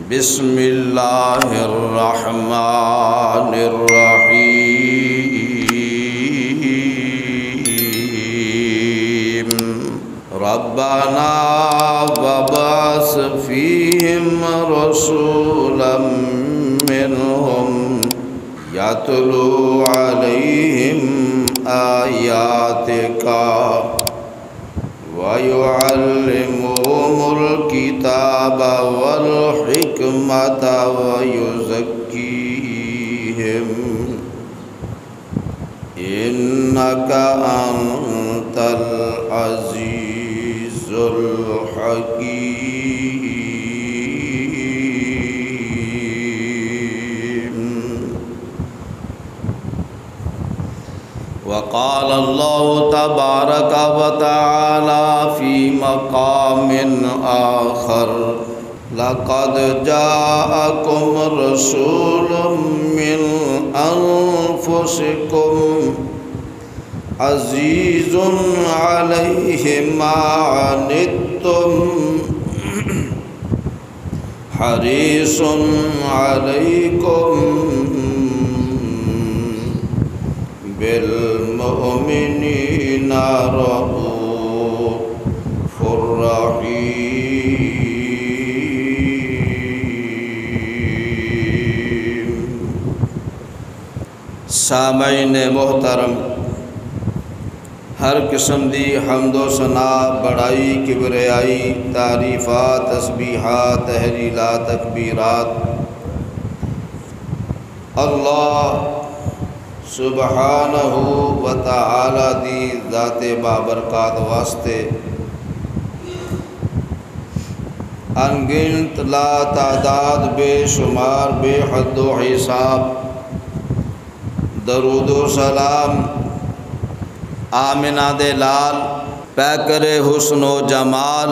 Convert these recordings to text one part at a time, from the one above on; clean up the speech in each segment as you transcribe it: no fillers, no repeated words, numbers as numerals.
بسم اللہ الرحمن الرحیم ربنا وبعث فیہم رسولا منہم یتلو علیہم آیاتک وَيُعَلِّمُهُمُ الْكِتَابَ وَالْحِكْمَةَ وَيُزَكِّيهِمْ إِنَّكَ أَنْتَ الْعَزِيزُ الْحَكِيمُ وقال الله تبارك وتعالى في مقام آخر لقد جاءكم رسول من أنفسكم عزيز عليه ما عنتم حريص عليكم بالمؤمنین رؤوف رحیم۔ سامعین محترم، ہر قسم دی حمد و ثنا، بڑائی، کبریائی، تعریفات، تسبیحات، تحلیلات، تکبیرات اللہ سبحانہ و تعالی دی ذات بابرکات واسطے انگنت لا تعداد بے شمار بے حد و حساب درود و سلام آمنہ دے لال پیکر حسن و جمال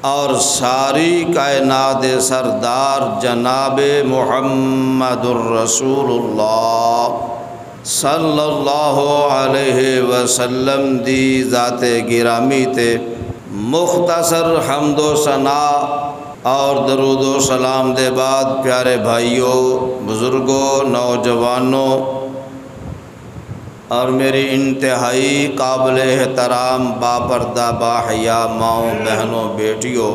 اور ساری کائنات سردار جناب محمد الرسول اللہ صلی اللہ علیہ وسلم دی ذات گرامی تے مختصر حمد و ثنا اور درود و سلام دے بعد پیارے بھائیوں، بزرگوں، نوجوانوں اور میری انتہائی قابل احترام باپردہ باحیا ماؤں، بہنوں، بیٹیوں،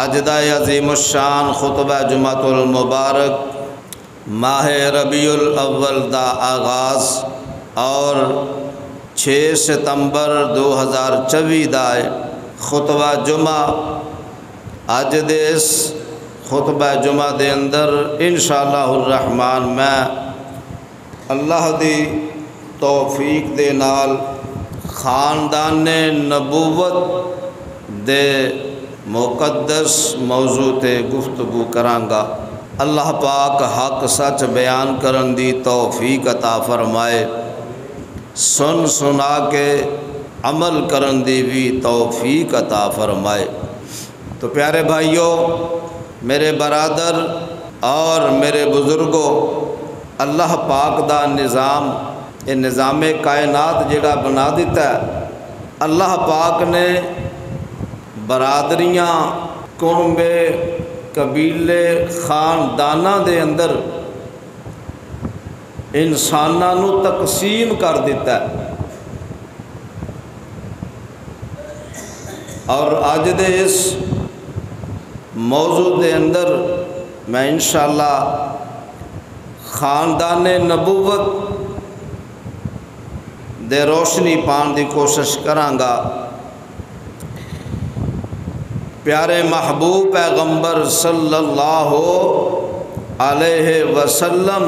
اج دا عظیم الشان خطبہ جمعۃ المبارک ماہ ربیع الاول دا آغاز اور 6 ستمبر 2024 دا خطبہ جمعہ اج دے اس خطبہ جمعہ دے اندر انشاءاللہ الرحمن میں اللہ دی توفیق دے نال خاندان نبوت دے مقدس موضوع تے گفتگو کرانگا۔ اللہ پاک حق سچ بیان کرن دی توفیق عطا فرمائے، سن سنا کے عمل کرن دی بھی توفیق عطا فرمائے۔ تو پیارے بھائیوں، میرے برادر اور میرے بزرگوں، اللہ پاک دا نظام، یہ نظام کائنات جڑا بنا دیتا ہے، اللہ پاک نے برادریاں، کنبے، قبیلے، خانداناں دے اندر انساناں نو تقسیم کر دیتا ہے، اور آج دے اس موضوع دے اندر میں انشاءاللہ خاندان نبوت دے روشنی پان دی کوشش کرانگا۔ پیارے محبوب پیغمبر صلی اللہ علیہ وسلم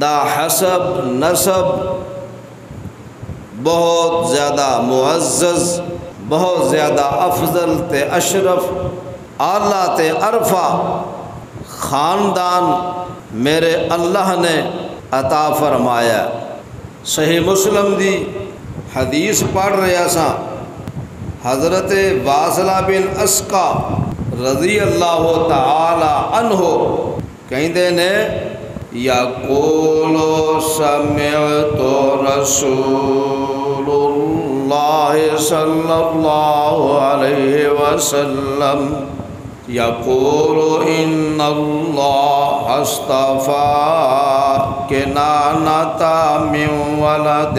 دا حسب نسب بہت زیادہ معزز، بہت زیادہ افضل تے اشرف، اعلیٰ تے عرفہ خاندان میرے اللہ نے عطا فرمایا۔ صحیح مسلم دی حدیث پڑھ رہا سا، حضرت واصلہ بن اسقا رضی اللہ تعالی عنہ کہندے نے یقول سمعت رسول اللہ صلی اللہ علیہ وسلم یقول ان اللہ اصطفى کنانۃ من ولد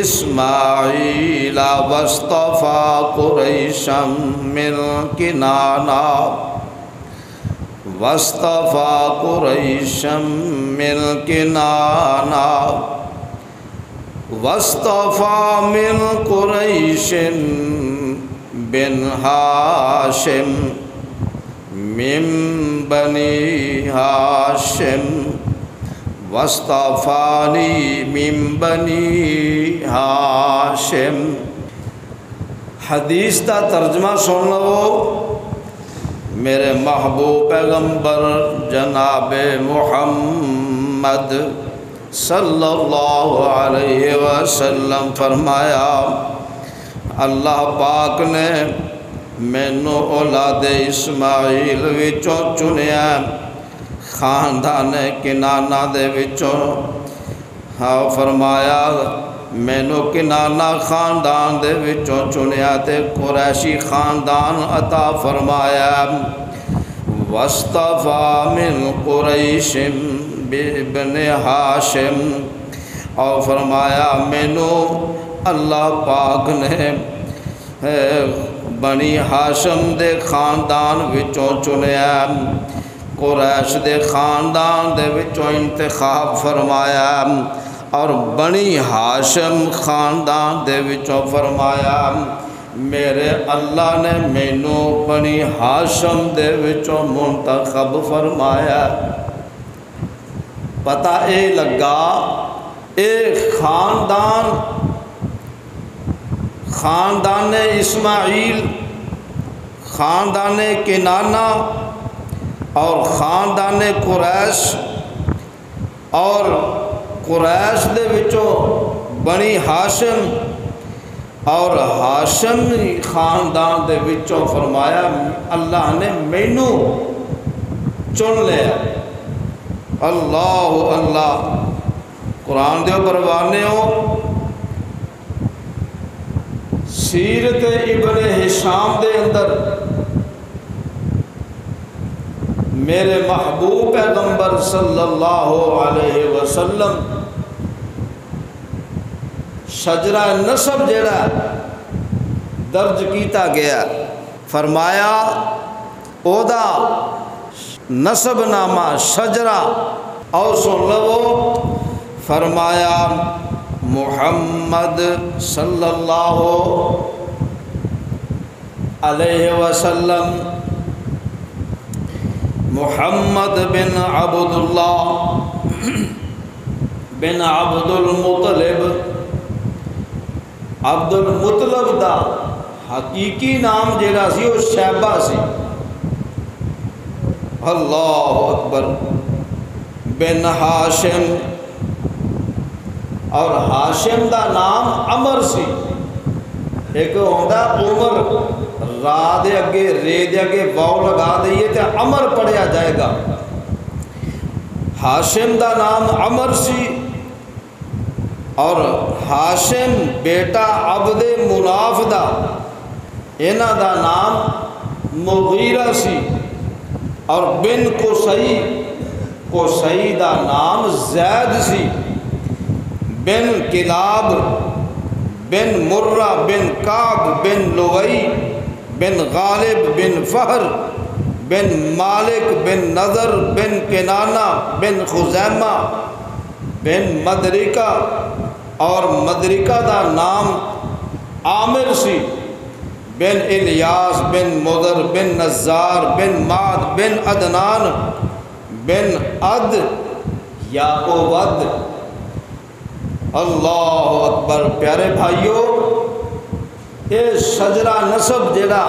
اسماعیل واصطفى قریشا من کنانہ واصطفى قریشا من کنانہ واصطفى من قریش بن ہاشم من بنی ہاشم واصطفانی من بنی ہاشم۔ حدیث کا ترجمہ سن لو۔ میرے محبوب پیغمبر جناب محمد صلی اللہ علیہ وسلم فرمایا، اللہ پاک نے مینو اولاد اسماعیل وچوں چنیا، خاندان کنانہ دے وچوں۔ ہاں فرمایا مینو کنانہ خاندان دے وچوں چنیا تے قریشی خاندان عطا فرمایا۔ واصطفى من قریش بن ہاشم، اور فرمایا مینو اللہ پاک نے بنی ہاشم دے خاندان وچوں چنیا، قریش دے خاندان دے وچوں انتخاب فرمایا، اور بنی ہاشم خاندان دے وچوں فرمایا میرے اللہ نے مینو بنی ہاشم دے وچوں منتخب فرمایا۔ پتہ اے لگا اے خاندان اسماعیل، خاندان کنانہ اور خاندان قریش، اور قریش دے وچوں بنی ہاشم اور ہاشمی خاندان دے وچوں فرمایا اللہ نے مینو چن لیا۔ اللہ اللہ، قرآن دے پروانے ہو۔ سیرت ابن ہشام دے اندر میرے محبوب پیغمبر صلی اللہ علیہ وسلم شجرہ نسب جڑا درج کیتا گیا، فرمایا اودا نسب نامہ شجرہ اور سن لو، فرمایا محمد صلی اللہ علیہ وسلم محمد بن عبداللہ بن عبد المطلب، عبد المطلب دا حقیقی نام جڑا سی وہ شیبہ سی، اللہ اکبر، بن ہاشم، اور ہاشم دا نام عمر سی۔ ایک ہوندہ عمر، را دے اگے رے دے اگے واو لگا دئیے تے عمر پڑھیا جائے گا۔ ہاشم دا نام عمر سی، اور ہاشم بیٹا عبد مناف دا، انہاں دا نام مغیرہ سی، اور بن قصی دا نام زید سی، بن کلاب بن مرہ بن کعب بن لوئی بن غالب بن فہر بن مالک بن نضر بن کنانہ بن خزیمہ بن مدرکہ، اور مدرکہ دا نام عامر سی، بن الیاس بن مدر بن نزار بن ماد بن عدنان بن عد یا ود۔ اللہ اکبر۔ پیارے بھائیو، یہ شجرہ نسب جڑا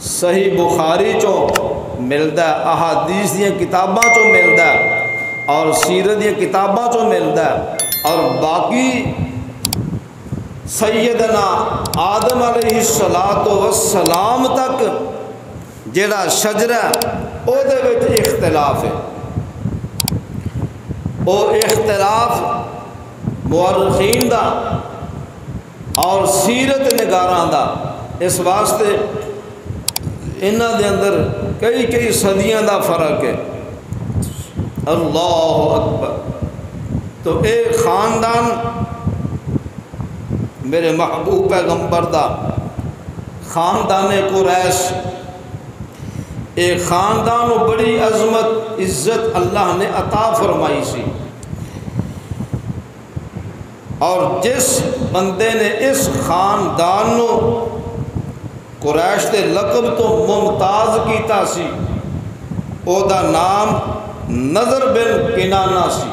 صحیح بخاری چوں ملتا ہے، احادیث دیا کتاباں چوں ملتا ہے، اور سیرت دیا کتاباں چوں ملتا ہے، اور باقی سیدنا آدم علیہ السلام تک جڑا شجرہ او دے وچ اختلاف ہے۔ او اختلاف مورخین دا اور سیرت نگاراں دا، اس واسطے انہاں دے اندر کئی صدیاں دا فرق ہے۔ اللہ اکبر۔ تو اے خاندان میرے محبوب پیغمبر دا خاندان قریش، اے خاندان و بڑی عظمت عزت اللہ نے عطا فرمائی سی، اور جس بندے نے اس خاندان نو قریش دے لقب تو ممتاز کیتا سی، او دا نام نضر بن کنانہ سی۔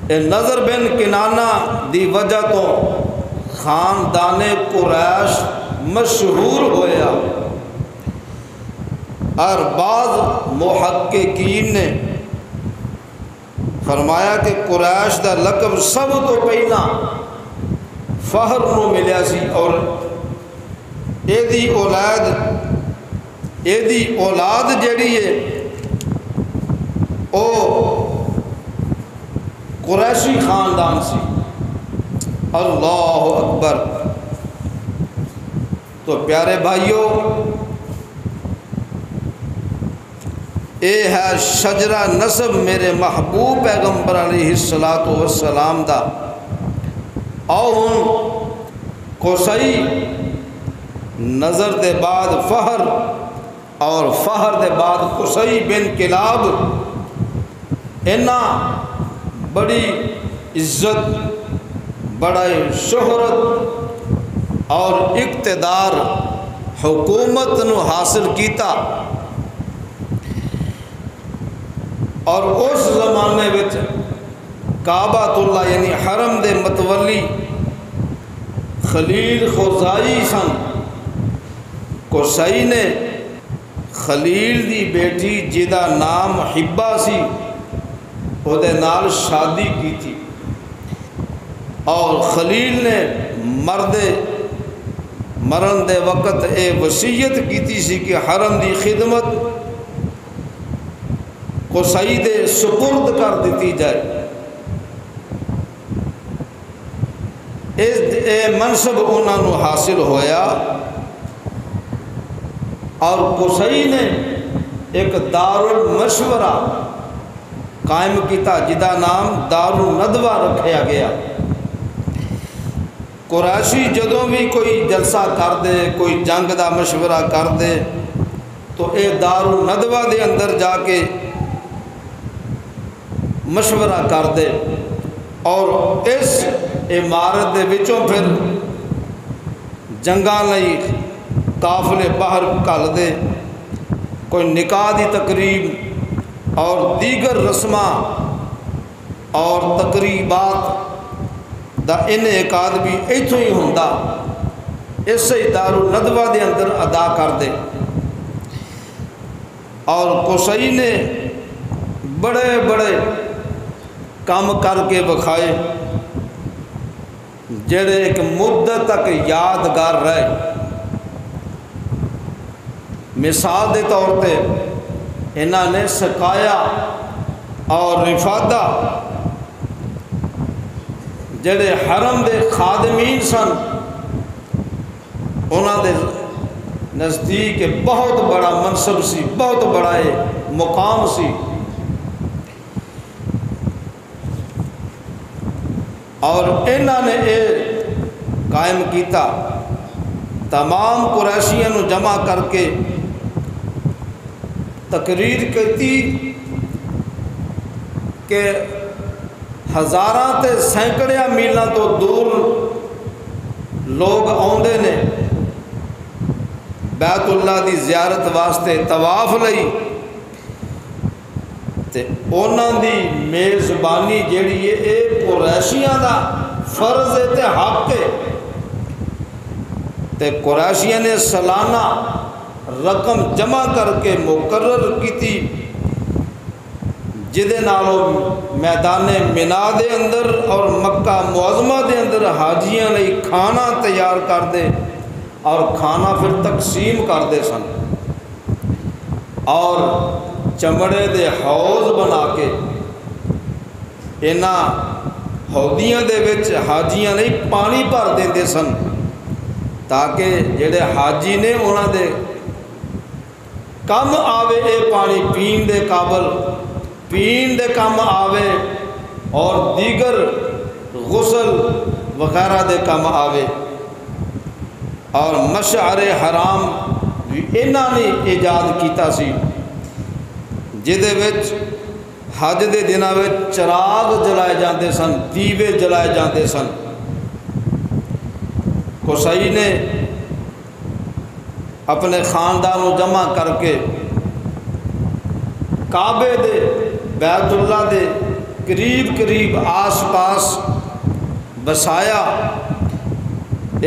اے نضر بن کنانہ دی وجہ تو خاندان قریش مشہور ہویا، اور بعض محققین نے فرمایا کہ قریش دا لقب سب تو پہلا فہر نو ملیا سی، اور ایدی اولاد جیڑی ہے او قریشی خاندان سی۔ اللہ اکبر۔ تو پیارے بھائیو، اے ہے شجرہ نسب میرے محبوب پیغمبر علیہ السلام دا۔ او ہن قصی نظر دے بعد فہر، اور فہر دے بعد قصی بن کلاب، انہاں بڑی عزت، بڑا شہرت اور اقتدار حکومت نو حاصل کیتا، اور اس زمانے وچ کعبۃ اللہ یعنی حرم دے متولی خلیل خزائی سن۔ قصی نے خلیل دی بیٹی جدا نام حبہ سی او دے نال شادی کی تھی، اور خلیل نے مرن دے وقت اے وصیت کیتی سی کہ حرم دی خدمت قصی دے سپرد کر دیتی جائے۔ اے منصب انہاں نو حاصل ہویا، اور قصی نے ایک دار المشورہ قائم کیتا جدا نام دار الندوہ رکھیا گیا۔ قریشی جدوں بھی کوئی جلسہ کر دے، کوئی جنگ دا مشورہ کر دے، تو اے دار الندوہ دے اندر جا کے مشورہ کر دے، اور اس عمارت دے وچوں پھر جنگاں لئی قافلے باہر کھل دے، کوئی نکاح دی تقریب اور دیگر رسماں اور تقریبات دا انعقاد بھی ایتھوں ہی ہوندا، اسے دار الندوہ دے اندر ادا کر دے۔ اور قصی نے بڑے بڑے کام کر کے بکھائے جڑے ایک مدت تک یادگار رہے۔ مثال دے طور پہ انہوں نے سقایا اور رفادہ جڑے حرم دے خادمین سن، انہوں دے نزدیک بہت بڑا منصب سی، بہت بڑا مقام سی، اور انہوں نے یہ قائم کیتا، تمام قریشیوں نو جمع کر کے تقریر کی کہ ہزاراں تے سینکڑیاں میلاں تو دور لوگ آندے نے بیت اللہ دی زیارت واسطے طواف لئی، تے انہاں دی میزبانی جیڑی ہے اے قریشیاں دا فرض ہے تے حق ہے۔ تے قریشیاں نے سالانہ رقم جمع کر کے مقرر کیتی، جدے نالوں میدان منا دے اندر اور مکہ معظمہ دے اندر حاجیاں لئی کھانا تیار کر دے، اور کھانا پھر تقسیم کر دے سن، اور چمڑے دے حوض بنا کے انہاں ہودیاں دے وچ حاجیاں نہیں پانی بھر دیندے سن تاکہ جڑے حاجی نے انہاں دے کم آوے اے پانی پین دے قابل پین دے کم آوے اور دیگر غسل وغیرہ دے کم آوے۔ اور مشعر حرام بھی انہاں نے ایجاد کیتا سی جدے وچ حج دے دناں وچ چراغ جلائے جاندے سن، دیوے جلائے جاندے سن۔ قصی نے اپنے خاندان کو جمع کر کے کعبے دے بیت اللہ دے قریب قریب آس پاس بسایا،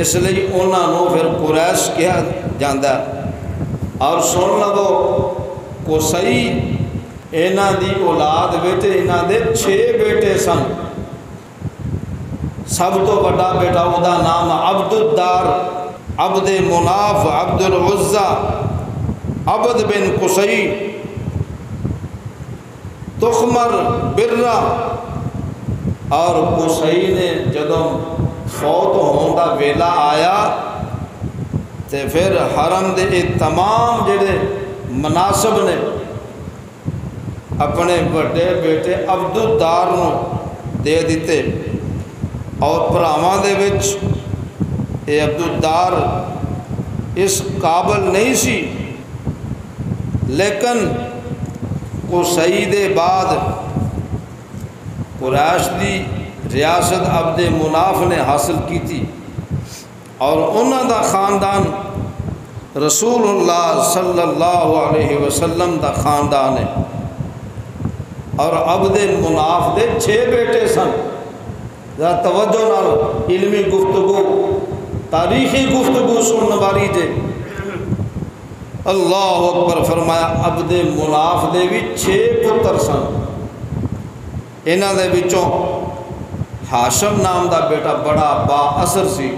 اس لیے انہاں نو پھر قریش کہا جاندہ ہے۔ اور سن لو قصی انہاں دی اولاد بیٹے انہاں دے 6 بیٹے سن۔ سب تو بڑا بیٹا دا نام عبد الدار، عبد مناف، عبد العزہ، عبد بن قصی، تخمر، برہ۔ اور قصی نے جدوں فوت ہون دا ویلا آیا تے پھر حرم دے تمام جڑے مناسب نے اپنے بڑے بیٹے عبد الدار نو دے دیتے۔ اور بھراواں دے وچ اے عبد الدار اس قابل نہیں سی، لیکن قصی دے بعد قریش دی ریاست عبد مناف نے حاصل کی تھی اور انہاں دا خاندان رسول اللہ صلی اللہ علیہ وسلم دا خاندان ہے۔ اور عبد مناف دے 6 بیٹے سن۔ ذرا توجہ نال علمی گفتگو تاریخی گفتگو سننے والی جے۔ اللہ اکبر فرمایا عبد مناف دے بھی 6 پتر سن۔ انہاں دے وچوں ہاشم نام دا بیٹا بڑا با اثر سی،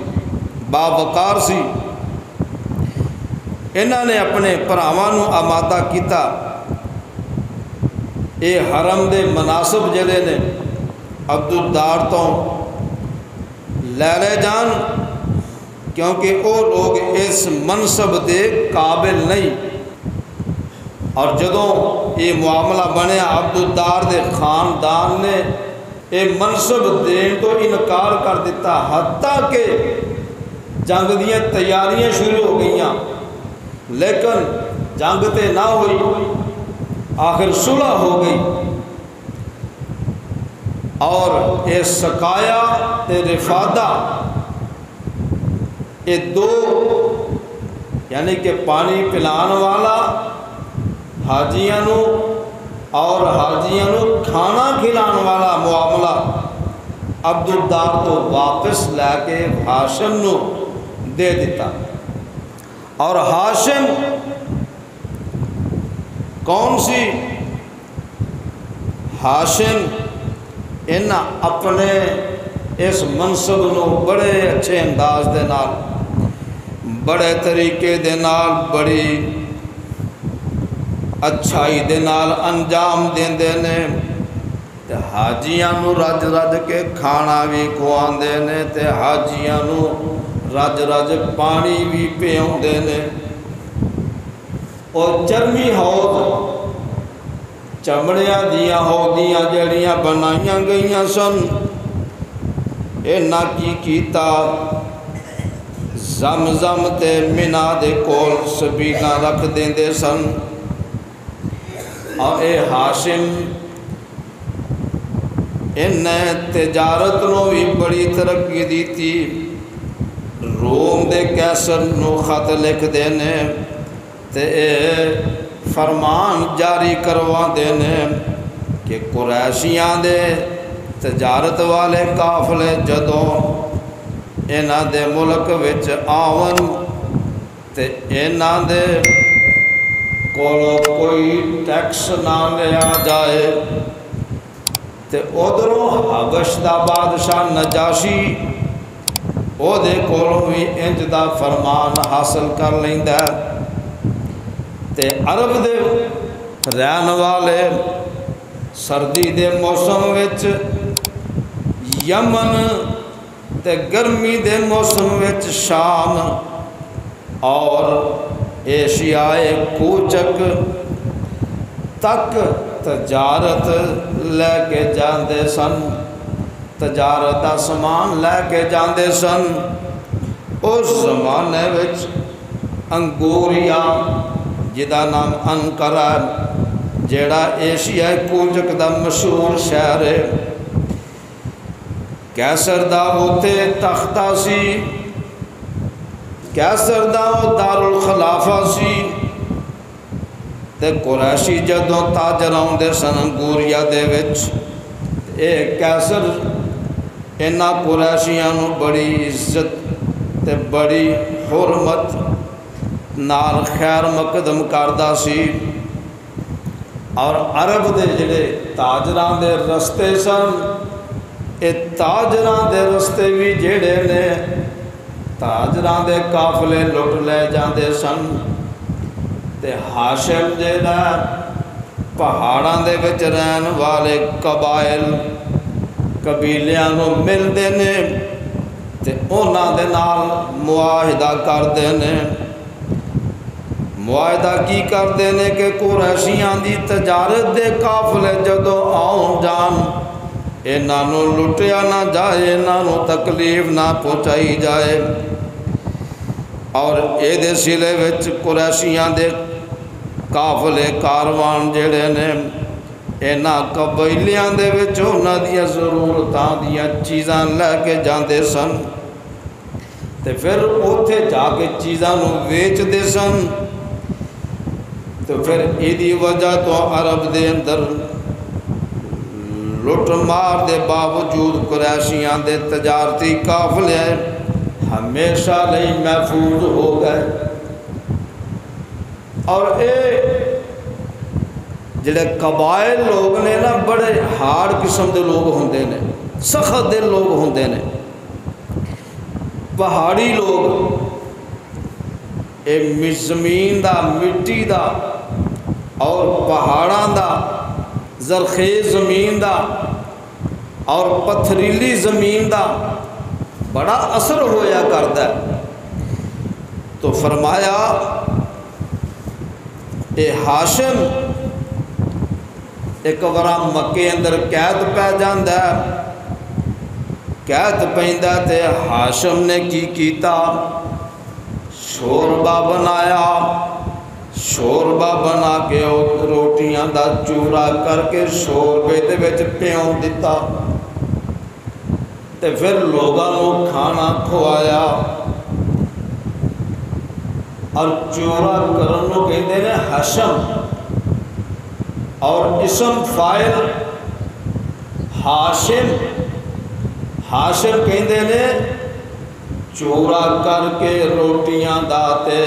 با وقار سی۔ انہاں نے اپنے بھراواں نو آمادہ کیتا اے حرم دے مناسب جڑے نے عبد الدار تو لے لے جان، کیونکہ وہ لوگ اس منصب دے قابل نہیں۔ اور جدوں یہ معاملہ بنیا عبد الدار دے خاندان نے یہ منصب دین تو انکار کر دیتا، حتیٰ کہ جنگ دیاں تیاریاں شروع ہو گئیاں، لیکن جنگ تے نہ ہوئی، آخر صلح ہو گئی۔ اور یہ سقایا تے رفادہ یہ 2 یعنی کہ پانی پلان والا حاجیاں نو اور حاجیاں نو کھانا کھلان والا معاملہ عبد الدار تو واپس لے کے ہاشم نو دے دیتا۔ اور ہاشم کون سی؟ ہاشم انہاں اپنے اس منصب نو بڑے اچھے انداز دے نال، بڑے طریقے دے نال، بڑی اچھائی دے نال انجام دیندے نے۔ تے حاجیاں نو رج رج کے کھانا بھی کھواندے نے تے حاجیاں نو رج رج پانی بھی پیاوندے نے۔ اور چرمی حوض چمڑیاں دیاں ہودیاں جڑیاں بنائیاں گئیاں سن، انہاں کی کیتا زمزم تے منا دے کول سبیلاں رکھ دیندے سن۔ اور اے ہاشم انہیں تجارت نو بھی بڑی ترقی دیتی۔ روم دے کیسر نو خط لکھ دینے تے اے فرمان جاری کروا دینے کہ قریشیاں دے تجارت والے قافلے جدوں انہاں دے ملک وچ آون تے انہاں دے کولو کوئی ٹیکس نہ لیا جائے۔ تے ادھروں حبش دا بادشاہ نجاشی او دے کولو بھی انج دا فرمان حاصل کر لیندا ہے۔ تے عرب دے رہن والے سردی دے موسم وچ یمن تے گرمی دے موسم وچ شام اور ایشیائے کوچک تک تجارت لے کے جاندے سن، تجارت دا سامان لے کے جاندے سن۔ اس زمانے وچ انگوریا جدا نام انقرہ جیڑا ایشیائے کوچک دا مشہور شہر ہے، کیسر دا اوتے تختہ سی، کیسر دا او دار الخلافہ سی، تے قریشی جدوں تاجر آؤندے سن انگوریا دے وچ، اے کیسر انہاں قریشیاں نو بڑی عزت تے بڑی حرمت نال خیر مقدم کردہ سی، اور عرب دے جڑے تاجراں دے رستے سن، اے تاجراں دے رستے بھی جڑے نے تاجراں دے قافلے لٹ لے جاندے سن، تے ہاشم جڑا پہاڑاں دے وچ رہن والے قبائل قبیلیاں نو ملدے نے تے انہاں دے نال معاہدہ کردے نے۔ معاہدہ کی کردے نے کہ قریشیاں دی تجارت دے قافلے جدوں آؤن جان، انہاں نو لٹیا نہ جائے، انہاں نو تکلیف نہ پہنچائی جائے، اور اے دے سلے وچ قریشیاں دے قافلے کاروان جڑے نے انہاں قبیلیاں دے وچ انہاں دیاں ضرورتاں دیاں چیزاں لے کے جاندے سن، تے پھر اوتھے جا کے چیزاں نو ویچ دے سن۔ تو پھر ایدی وجہ تو عرب دے اندر لٹ مار دے باوجود قریشیاں دے تجارتی قافلے ہمیشہ لئی محفوظ ہو گئے، اور اے جڑے قبائل لوگ نے نا بڑے ہارڈ قسم دے لوگ ہوندے نے، سخت دل لوگ ہوندے نے، پہاڑی لوگ، اے زمین دا مٹی دا اور پہاڑاں دا زرخیز زمین دا اور پتھریلی زمین دا بڑا اثر ہویا کردا ہے۔ تو فرمایا اے ہاشم ایک ورا مکے اندر قید پہ جاندا ہے، قید پیندا تے ہاشم نے کی کیتا، شوربہ بنایا، شوربہ بنا کے روٹیاں دا چورا کر کے شوربے دے وچ پیوں دیتا، تے پھر لوگاں نو کھانا کھوایا، اور چورا کرن نو کہندے نے ہاشم، اور اسم فاعل ہاشم، ہاشم کہندے نے چورا کر کے روٹیاں داتے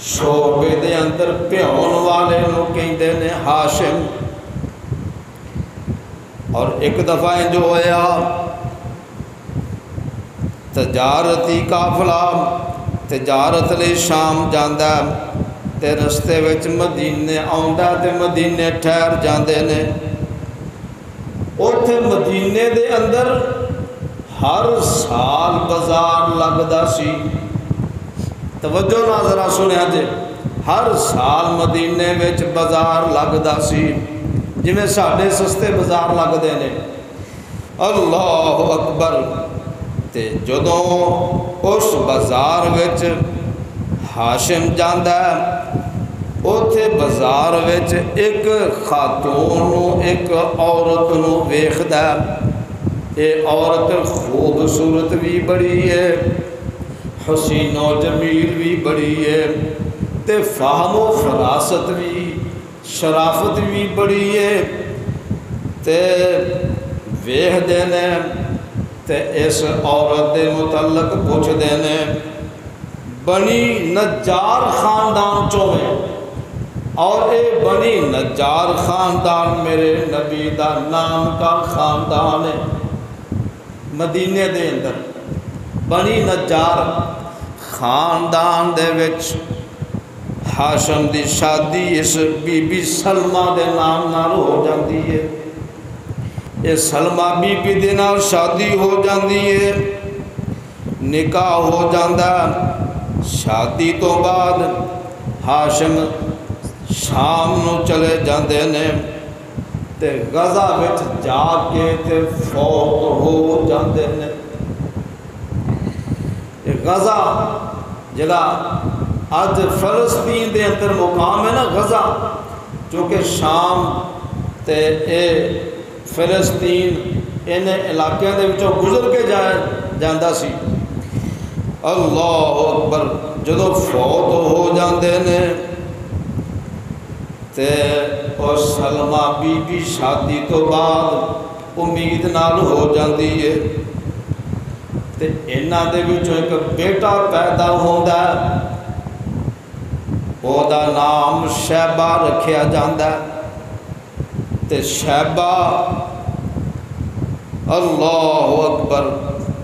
شعبے دے اندر پیون والے نو کہندے نے ہاشم۔ اور ایک دفعہ جو ہویا تجارتی قافلہ تجارت لئی شام جاندا تے رستے وچ مدینے آوندا تے مدینے ٹھہر جاندے نے، اوتھے مدینے دے اندر ہر سال بازار لگدا سی، توجہ نہ ذرا سنیا جے، ہر سال مدینے وچ بازار لگدا سی، جویں ساڈے سستے بازار لگدے نے۔ اللہ اکبر۔ تے جدوں اس بازار وچ ہاشم جاندا اوتھے بازار وچ ایک خاتون نو ایک عورت نو ویکھدا، اے عورت خوبصورت بھی بڑی ہے، حسین و جمیل بھی بڑی ہے، تے فہم و فراست بھی شرافت بھی بڑی ہے، تے ویکھ دے نے تے اس عورت دے متعلق پوچھ دے نے، بنی نجار خاندان چوں ہے، اور اے بنی نجار خاندان میرے نبی دا نام کا خاندان ہے۔ مدینے دے اندر بنی نجار خاندان دے وچ ہاشم دی شادی اس بی بی سلمہ دے نام نال ہو جاندی ہے۔ یہ سلمہ بی بی دے نال شادی ہو جاندی ہے، نکاح ہو جاندہ۔ شادی تو بعد ہاشم شام نو چلے جاندے نے تے غزہ وچ جا کے تے فوت ہو جاندے نے۔ غزہ جڑا اج فلسطین دے اندر مقام ہے نا غزہ، چونکہ شام تے اے فلسطین ان علاقے دے وچوں گزر کے جاندا سی۔ اللہ اکبر، جدو فوت ہو جاندے نے تے اور سلمہ بی بی شادی تو بعد امید نال ہو جاندی ہے تے انہاں دے وچوں ایک بیٹا پیدا ہوندا ہے، او دا نام شیبہ رکھیا جاندا ہے تے شیبہ، اللہ اکبر،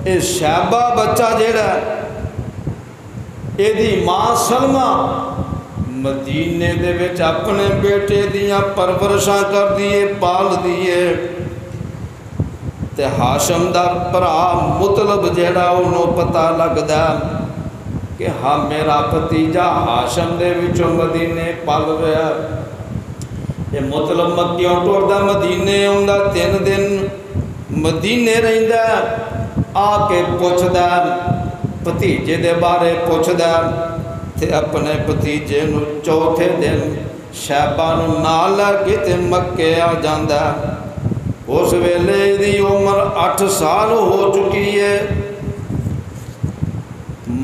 اے شیبہ بچہ جیڑا ہے اے دی ماں سلمہ مدینے دے وچ اپنے بیٹے دیاں پرورشاں کر دیے، پال دیے تے ہاشم دا پرا مطلب جیڑا انہوں پتہ لگدا کہ ہاں میرا بھتیجا ہاشم دے وچوں مدینے پل رہا۔ یہ مطلب مکیوں ٹردا مدینے آندا، 3 دن مدینے رہندا، آ کے پوچھدا بھتیجے دے بارے پوچھدا تے اپنے بھتیجے نو چوتھے دن شیبہ نو نال لے کے تے مکے آ جاندا۔ اس ویلے دی عمر 8 سال ہو چکی ہے۔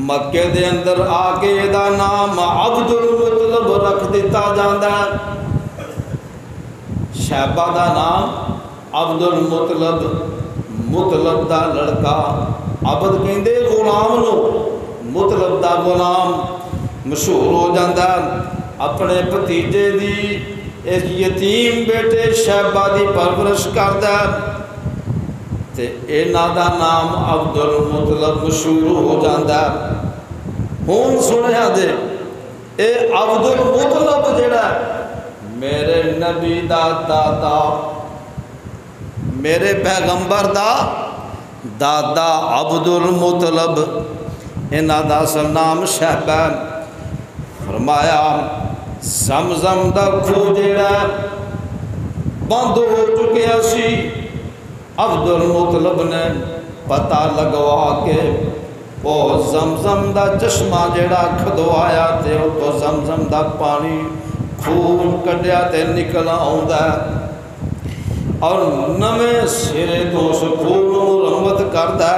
مکے دے اندر آ کے دا نام عبد المطلب رکھ دیتا جاندا، شیبہ دا نام عبد المطلب، مطلب دا لڑکا، عبد کہندے غلام نو، مطلب دا غلام مشہور ہو جاندہ۔ اپنے بھتیجے دی اس یتیم بیٹے شیبہ دی پرورش کردہ تے اینا دا نام عبد المطلب مشہور ہو جاندہ۔ ہون سنیا دے اے عبد المطلب جڑا میرے نبی دا دادا، میرے پیغمبر دا دادا عبد المطلب، انہا دا سر نام شیبہ۔ فرمایا زمزم دا کھو جیڑا بند ہو چکے اسی، عبد المطلب نے پتہ لگوا کے وہ زمزم دا چشمہ جیڑا کھدوایا تے تو زمزم دا پانی خون کڈیا تے نکل آؤندا اور نمیں سرے تو سکون مرمت کردا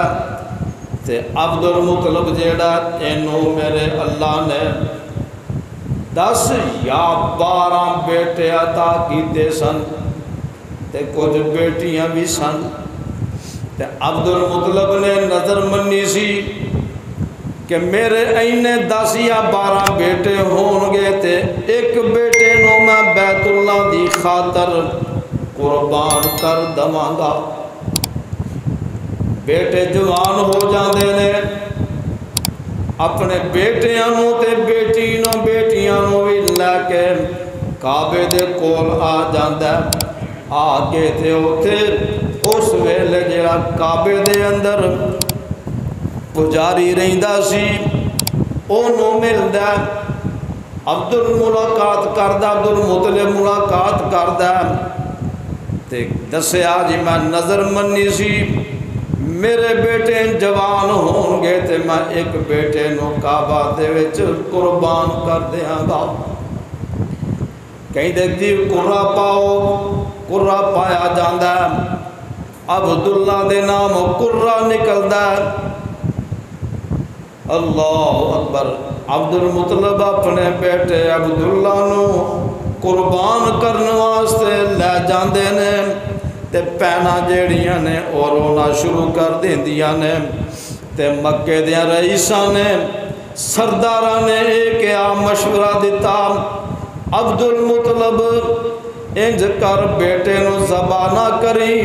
تے عبد المطلب جیڑا اینو میرے اللہ نے 10 یا 12 بیٹے عطا کیتے سن تے کچھ بیٹیاں بھی سن تے عبد المطلب نے نظر منی سی کہ میرے اینے 10 یا 12 بیٹے ہون گے تے ایک بیٹے نو میں بیت اللہ دی خاطر قربان کر دماغا۔ بیٹے جوان ہو جاندے نے، اپنے بیٹیاں نو تے بیٹیاں نو بھی لے کے کعبے دے کول آ جاندا، آ کے تے اوتھے اس ویلے جڑا کعبے دے اندر پجاری رہندا سی اونوں ملدا، عبد الملاقات کردا، عبد المطلب ملاقات کردا تے دسیا جی میں نظر منی سی میرے بیٹے جوان ہون گے تے میں ایک بیٹے نو کعبہ دے وچ قربان کر دیاں گا۔ کہیں دیکھ دی قرہ پاؤ، قرہ پایا جاندہ، عبداللہ دے نام قرہ نکلدہ۔ اللہ اکبر، عبد المطلب اپنے بیٹے عبداللہ نو قربان کرنے واسطے لے جاندے نے تے پینا جیڑیاں نے اور رونا شروع کر دیندیاں نے تے مکے دیاں رئیساں نے سرداراں نے ایک مشورہ دیتا، عبد المطلب انج کر بیٹے نو ذبح نہ کری،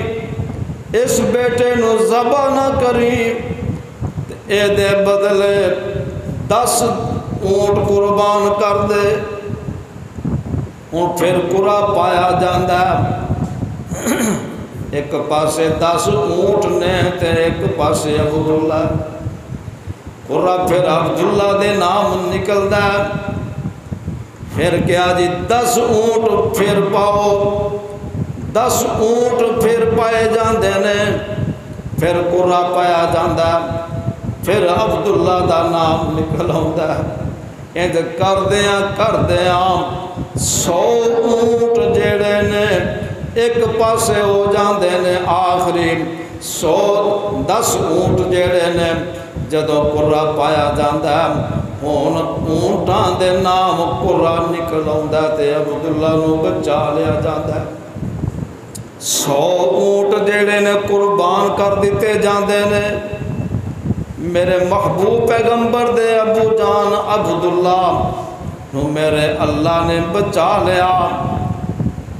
اس بیٹے نو ذبح نہ کری، اے دے بدلے 10 اونٹ قربان کر دے۔ ہوں پھر قرہ پایا جاندہ ایک پاسے 10 اونٹ نے تے ایک پاسے عبداللہ قرہ پھر عبداللہ دے نام نکلدا ہے پھر کیا جی 10 اونٹ پھر پاؤ 10 اونٹ پھر پائے جاندے نے پھر قرہ پایا جاندہ پھر عبداللہ دا نام نکل آتا ہے انج کردیاں 100 اونٹ جڑے نے ایک پاسے ہو جاندے نے آخری 10 اونٹ جڑے نے جدوں قرہ پایا جاندہ ہے ہون اونٹاں دے نام قرہ نکل آتا ہے تے عبداللہ نو بچا لیا جاتا ہے 100 اونٹ جڑے نے قربان کر دیتے جاندے نے میرے محبوب پیغمبر دے ابو جان عبداللہ نو میرے اللہ نے بچا لیا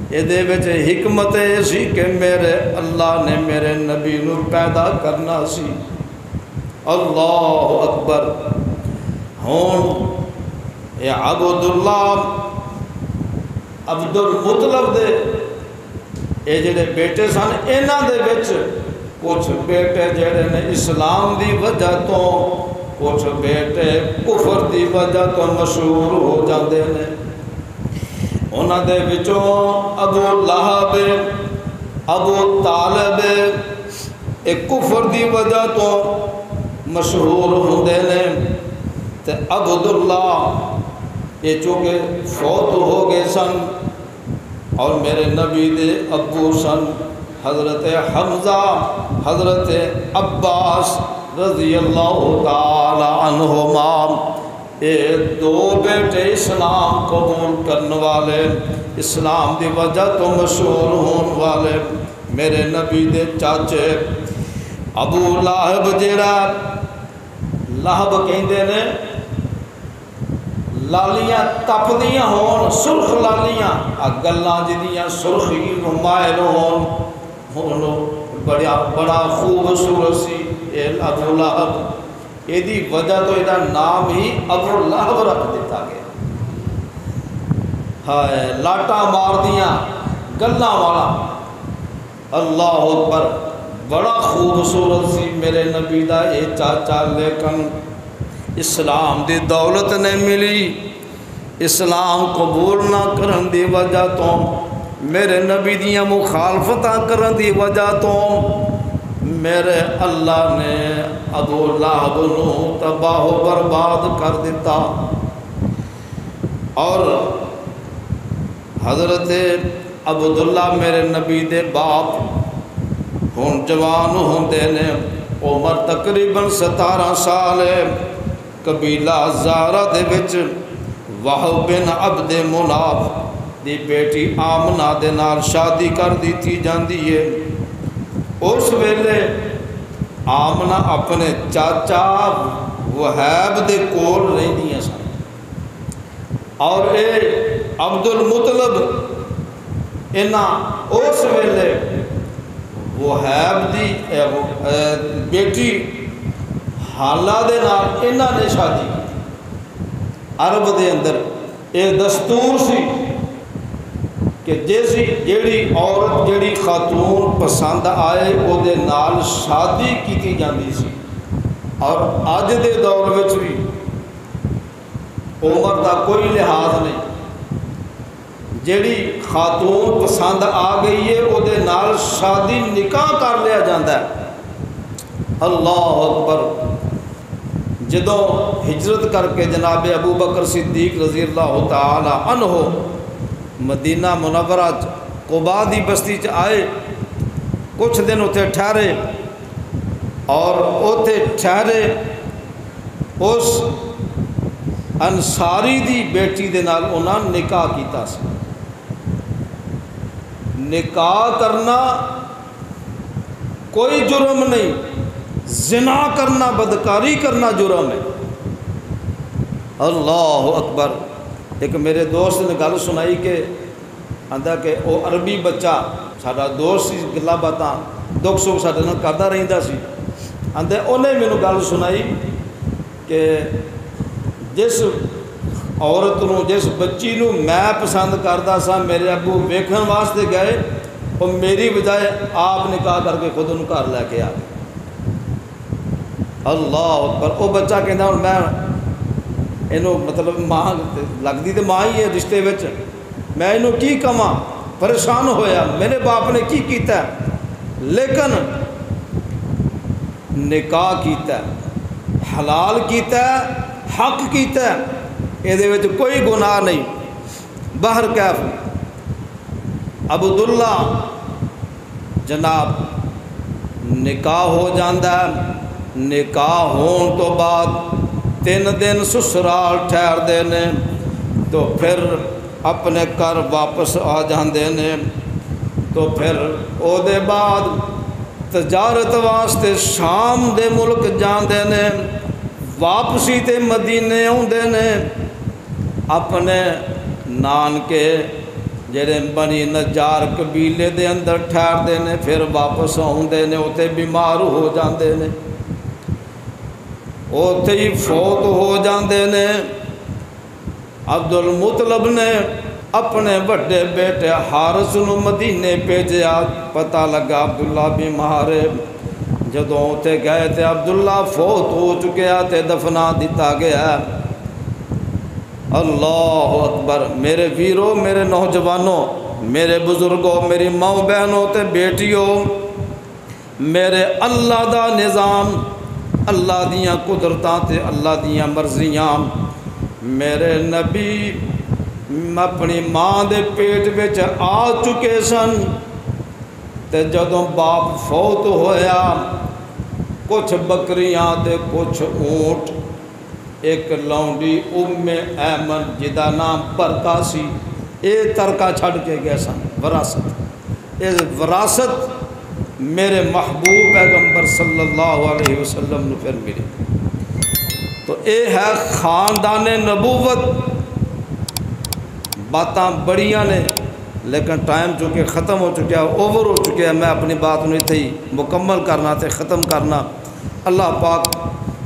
یہ دے وچ حکمت سی کہ میرے اللہ نے میرے نبی نو پیدا کرنا سی اللہ اکبر ہون یہ عبداللہ عبد المطلب دے یہ جڑے بیٹے سن انہاں دے وچ کچھ بیٹے جڑے نے اسلام دی وجہ تو کچھ بیٹے کفر دی وجہ تو مشہور ہو جاندے نے انہاں دے وچوں ابو لہب ابو طالب ایک کفر دی وجہ تو مشہور ہوندے نے تے عبداللہ یہ چونکہ فوت ہو گئے سن اور میرے نبی دے ابو سن حضرت حمزہ حضرت عباس رضی اللہ تعالی عنہما یہ 2 بیٹے اسلام قبول کرنے والے اسلام دی وجہ تو مشہور ہونے والے میرے نبی دے چاچے ابو لہب جیڑا لہب کہندے نے لالیاں تپدیاں ہون سرخ لالیاں گلاں جدیاں سرخی مائل ہون بڑا خوبصورت سی ابو لہب یہ دی وجہ تو یہ نام ہی ابو لہب رکھ دیتا گیا ہائے لاٹا مار دیاں گلاں والا اللہ اکبر بڑا خوبصورت سی میرے نبی دا یہ چاچا لیکن اسلام دی دولت نے ملی اسلام قبول نہ کرن دی وجہ تو میرے نبی دیاں مخالفتاں کرن دی وجہ تو میرے اللہ نے ابو لہب نو تباہ و برباد کر دیتا اور حضرت عبداللہ میرے نبی دے باپ ہن جوان ہوندے نے عمر تقریباً 17 سال ہے قبیلہ زارہ دے وچ وہب بن عبد مناف دی بیٹی آمنہ دے نال شادی کر دیتی جاندی ہے اس ویلے آمنہ اپنے چاچا وہیب دے کول رہندیاں سن اور اے عبد المطلب انہاں اس ویلے وہیب دی بیٹی حالہ دے نال انہاں نے شادی کی عرب دے اندر ایک دستور سی کہ جیڑی عورت جیڑی خاتون پسند آئے وہ دے نال شادی کیتی جاندی سی اور اج دے دور وچ بھی عمر دا کوئی لحاظ نہیں جیڑی خاتون پسند آ گئی ہے وہ دے نال شادی نکاح کر لیا جاندہ ہے اللہ اکبر جدوں ہجرت کر کے جناب ابو بکر صدیق رضی اللہ تعالی عنہ مدینہ منورہ قباء دی بستی چ آئے کچھ دن اتھے ٹھہرے اور اتھے ٹھہرے اس انصاری دی بیٹی دے نال انہاں نکاح کیتا سی نکاح کرنا کوئی جرم نہیں زنا کرنا بدکاری کرنا جرم ہے اللہ اکبر ایک میرے دوست نے گل سنائی کہ آندا کہ وہ عربی بچہ ساڈا دوست سی گلا باتاں دکھ سکھ ساڈے نال کردا رہندا سی آندا انہیں مینوں گل سنائی کہ جس عورت نو جس بچی نو میں پسند کردا سا میرے ابو ویکھن واسطے گئے اور میری بجائے آپ نکاح کر کے خود انہوں گھر لے کے آ گئے۔ اللہ اکبر۔ وہ بچہ کہنا ہوں میں انہوں مطلب ماں لگتی تو ماں ہی ہے رشتے وچ، میں انہوں کی کہاں، پریشان ہویا میرے باپ نے کی کیتا ہے، لیکن نکاح کیتا ہے، حلال کیتا ہے، حق کیتا ہے، یہ کوئی گناہ نہیں۔ بہر کیف عبداللہ جناب نکاح ہو جاندہ ہے، نکاح ہون تو بعد 3 دن سسرال ٹھہر دینے تو پھر اپنے گھر واپس آ جاندے نے، تو پھر او دے بعد تجارت واسطے شام دے ملک جاندے نے، واپسی تے مدینے آندے نے، اپنے نانکے جڑے بنی نجار قبیلے دے اندر ٹھہر دے نے، پھر واپس آندے نے، اوتے بیمار ہو جاندے نے، اوتے ہی فوت ہو جاندے نے۔ عبد المطلب نے اپنے بڑے بیٹے حارث نو مدینے بھیجیا، پتہ لگا عبداللہ بیمار ہے، جدوں اوتے گئے تے عبداللہ فوت ہو چکیا تے دفنا دیتا گیا۔ اللہ اکبر۔ میرے ویرو، میرے نوجوانوں، میرے بزرگوں، میری ماں بہنوں تے بیٹیوں، میرے اللہ دا نظام، اللہ دیاں قدرتاں تے اللہ دیاں مرضیاں، میرے نبی اپنی ماں دے پیٹ وچ آ چکے سن تے جدوں باپ فوت ہویا، کچھ بکریاں تے کچھ اونٹ، ایک لونڈی ام ایمن جدا نام برکا سی، اے ترکہ چھڑ کے گئے سن وراثت۔ اس وراثت میرے محبوب پیغمبر صلی اللہ علیہ وسلم نے پھر ملی۔ تو اے ہے خاندان نبوت۔ باتاں بڑیاں نے لیکن ٹائم چونکہ ختم ہو چکا ہے، اوور ہو چکا ہے، میں اپنی بات نہیں تھی مکمل کرنا تے ختم کرنا۔ اللہ پاک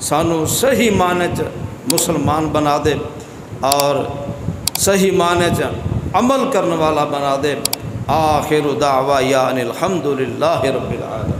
سانو صحیح معنی چ مسلمان بنا دے اور صحیح معنی چ عمل کرنے والا بنا دے۔ آخر دعوایا ان الحمدللہ رب العالمین۔